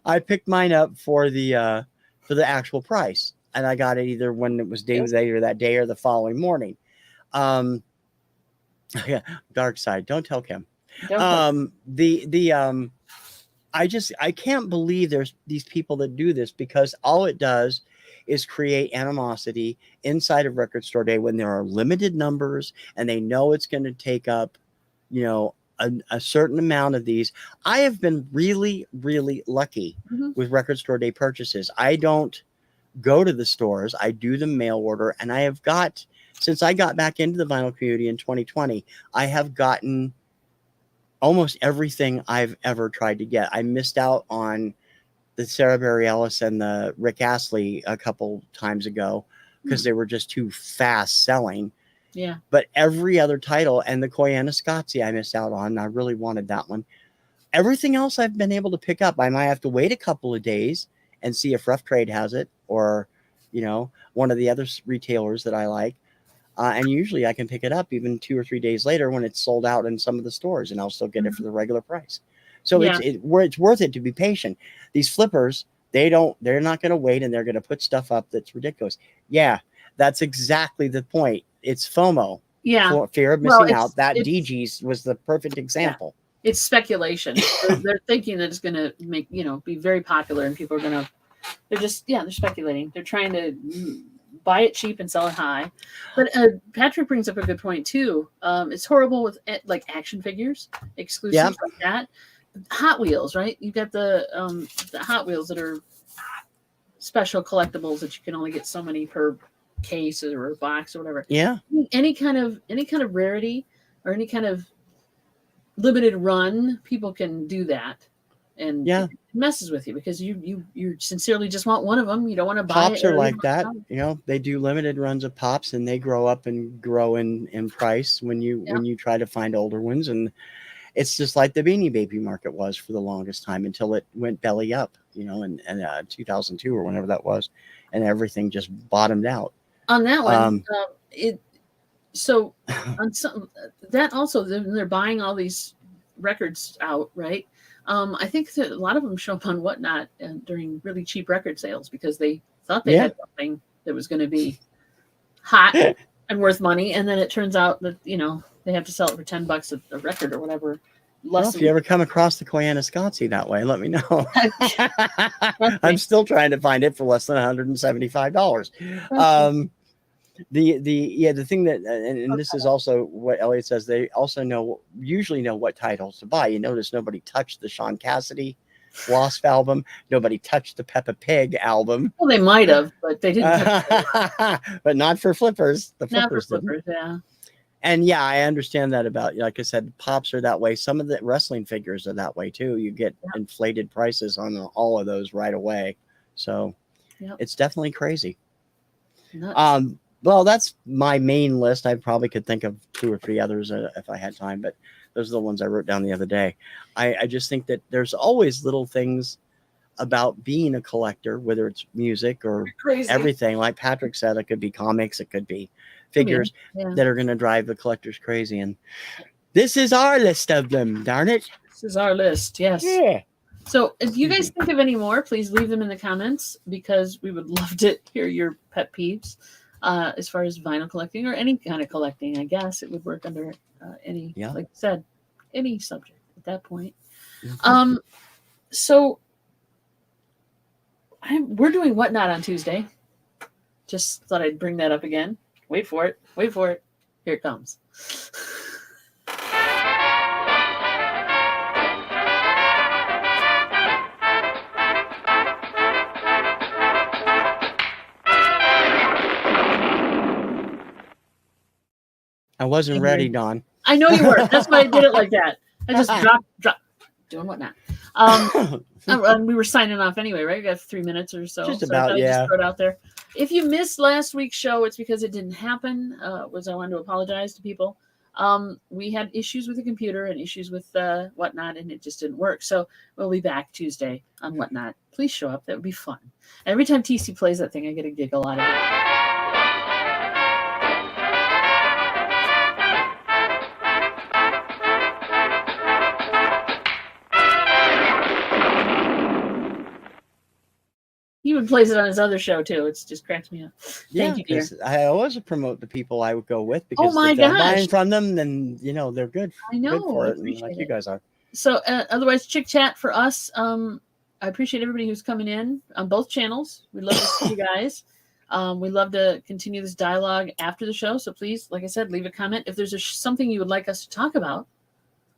I picked mine up for the actual price, and I got it either when it was days later that day or the following morning. Yeah, dark side. Don't tell Kim. I can't believe there's these people that do this, because all it does is create animosity inside of Record Store Day when there are limited numbers and they know it's going to take up, a certain amount of these. I have been really, really lucky with Record Store Day purchases. I don't go to the stores. I do the mail order, and I have got, since I got back into the vinyl community in 2020, I have gotten almost everything I've ever tried to get. I missed out on the Sarah Bareilles and the Rick Astley a couple times ago because they were just too fast selling. Yeah. But every other title, and the Koyaanisqatsi I missed out on. I really wanted that one. Everything else I've been able to pick up. I might have to wait a couple of days and see if Rough Trade has it, or, one of the other retailers that I like. And usually I can pick it up even 2 or 3 days later when it's sold out in some of the stores, and I'll still get it for the regular price. So it's worth it to be patient. These flippers, they're not going to wait, and they're going to put stuff up that's ridiculous. Yeah, that's exactly the point. It's FOMO. Yeah. Fear of missing out. That DGs was the perfect example. Yeah. It's speculation. They're thinking that it's going to make, be very popular, and people are going to, they're speculating. They're trying to buy it cheap and sell it high. But Patrick brings up a good point too. It's horrible with like action figures, exclusives like that. Hot Wheels, right? You've got the Hot Wheels that are special collectibles that you can only get so many per case or a box or whatever. Yeah. Any kind of rarity or any kind of limited run, people can do that. And it messes with you because you sincerely just want one of them. You don't want to buy Pops are like that. They do limited runs of Pops, and they grow up and grow in price when you try to find older ones. And it's just like the Beanie Baby market was for the longest time until it went belly up, in 2002 or whenever that was, and everything just bottomed out. On that one, so on some that also they're buying all these records out, right? I think that a lot of them show up on Whatnot during really cheap record sales because they thought they had something that was going to be hot and worth money, and then it turns out that they have to sell it for $10 a record or whatever. If you ever come across the Koyaanisqatsi that way, let me know. I'm still trying to find it for less than $175. The thing that, and this is also what Elliot says, they also usually know what titles to buy. You notice nobody touched the Sean Cassidy Wasp album. Nobody touched the Peppa Pig album. Well, they might have, but they didn't touch it. But not for flippers. The flippers didn't. Yeah. And I understand that about, like I said, Pops are that way. Some of the wrestling figures are that way too. You get inflated prices on all of those right away. So it's definitely crazy. Nuts. Well, that's my main list. I probably could think of 2 or 3 others if I had time, but those are the ones I wrote down the other day. I just think that there's always little things about being a collector, whether it's music or everything. Like Patrick said, it could be comics, it could be figures that are going to drive the collectors crazy. And this is our list of them, darn it. This is our list, yes. Yeah. So if you guys think of any more, please leave them in the comments, because we would love to hear your pet peeves as far as vinyl collecting or any kind of collecting. I guess it would work under any, like I said, any subject at that point. So we're doing Whatnot on Tuesday. Just thought I'd bring that up again. Wait for it. Wait for it. Here it comes. I wasn't ready, Dawn. I know you were. That's why I did it like that. I just dropped, doing Whatnot. And we were signing off anyway, right? We got 3 minutes or so. Just about, Just throw it out there. If you missed last week's show, it's because it didn't happen. I wanted to apologize to people. We had issues with the computer and issues with Whatnot, and it just didn't work. So we'll be back Tuesday on Whatnot. Please show up. That would be fun. Every time TC plays that thing, I get a giggle out of it. He even plays it on his other show too. It just cracks me up. Thank you, dear. I always promote the people I would go with, because if I'm buying from them, then they're good. I know. Good for it, like you guys are. So otherwise, Chick Chat for us. I appreciate everybody who's coming in on both channels. We love to see you guys. We love to continue this dialogue after the show. So please, like I said, leave a comment if there's something you would like us to talk about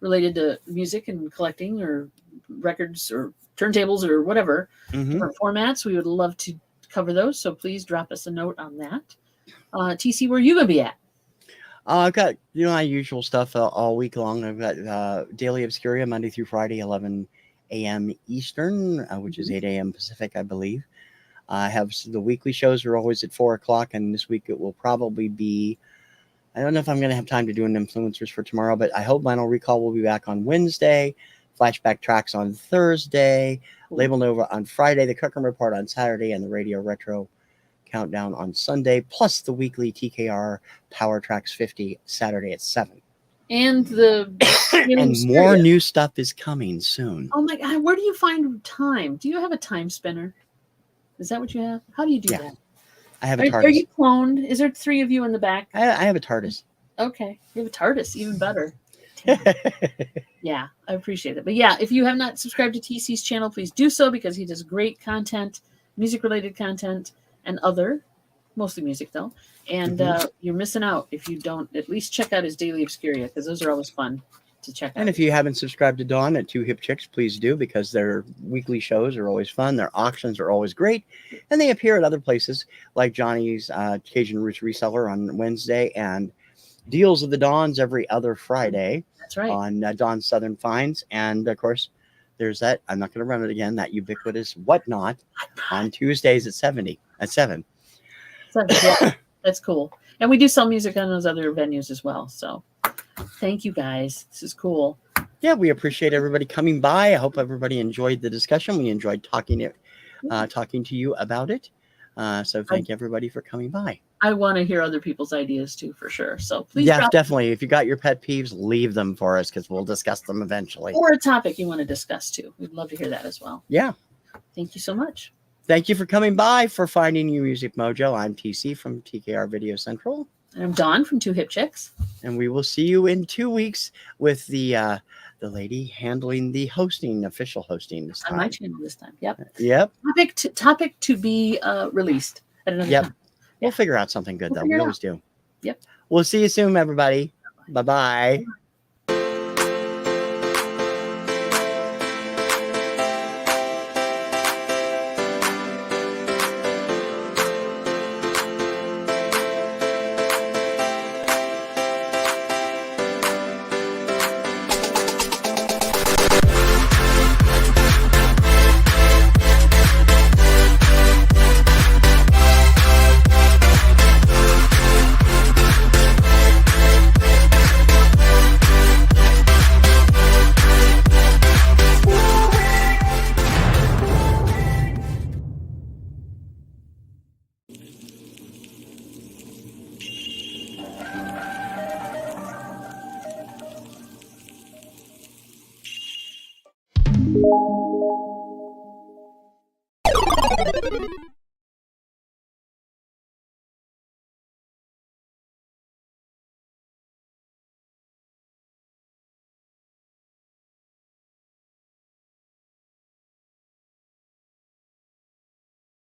related to music and collecting or records or turntables or whatever, different formats. We would love to cover those. So please drop us a note on that. TC, where are you going to be at? I've got my usual stuff all week long. I've got Daily Obscuria Monday through Friday, 11 a.m. Eastern, which is 8 a.m. Pacific, I believe. I have the weekly shows are always at 4 o'clock, and this week it will probably be, I don't know if I'm going to have time to do an influencers for tomorrow, but I hope Vinyl Recall will be back on Wednesday, Flashback Tracks on Thursday, Label Nova on Friday, the Cooking Report on Saturday, and the Radio Retro Countdown on Sunday, plus the weekly TKR Power Tracks 50 Saturday at 7. And and more new stuff is coming soon. Oh my God, where do you find time? Do you have a time spinner? Is that what you have? How do you do that? I have a TARDIS. Are you cloned? Is there 3 of you in the back? I have a TARDIS. Okay, you have a TARDIS, even better. Yeah, I appreciate it. But yeah, if you have not subscribed to TC's channel, please do so, because he does great content, music-related content, and other, mostly music though. And you're missing out if you don't at least check out his Daily Obscuria, because those are always fun to check out. And if you haven't subscribed to Dawn at Two Hip Chicks, please do, because their weekly shows are always fun. Their auctions are always great. And they appear at other places like Johnny's Cajun Roots Reseller on Wednesday, and Deals of the Dawns every other Friday. That's right. On Dawn's Southern Finds. And of course, there's that, I'm not going to run it again, that ubiquitous Whatnot on Tuesdays at 7. Yeah, that's cool. And we do sell music on those other venues as well. So thank you guys. This is cool. Yeah, we appreciate everybody coming by. I hope everybody enjoyed the discussion. We enjoyed talking to you about it. So thank everybody for coming by. I want to hear other people's ideas too, for sure. So please. Yes, definitely. If you got your pet peeves, leave them for us, because we'll discuss them eventually. Or a topic you want to discuss too. We'd love to hear that as well. Yeah. Thank you so much. Thank you for coming by for Finding New Music Mojo. I'm TC from TKR Video Central. And I'm Dawn from Two Hip Chicks. And we will see you in 2 weeks with the lady handling the official hosting this time. On my channel this time. Yep. Yep. Topic to be released at another time. We'll figure out something good, though. We always do. Yep. We'll see you soon, everybody. Bye-bye. Bye.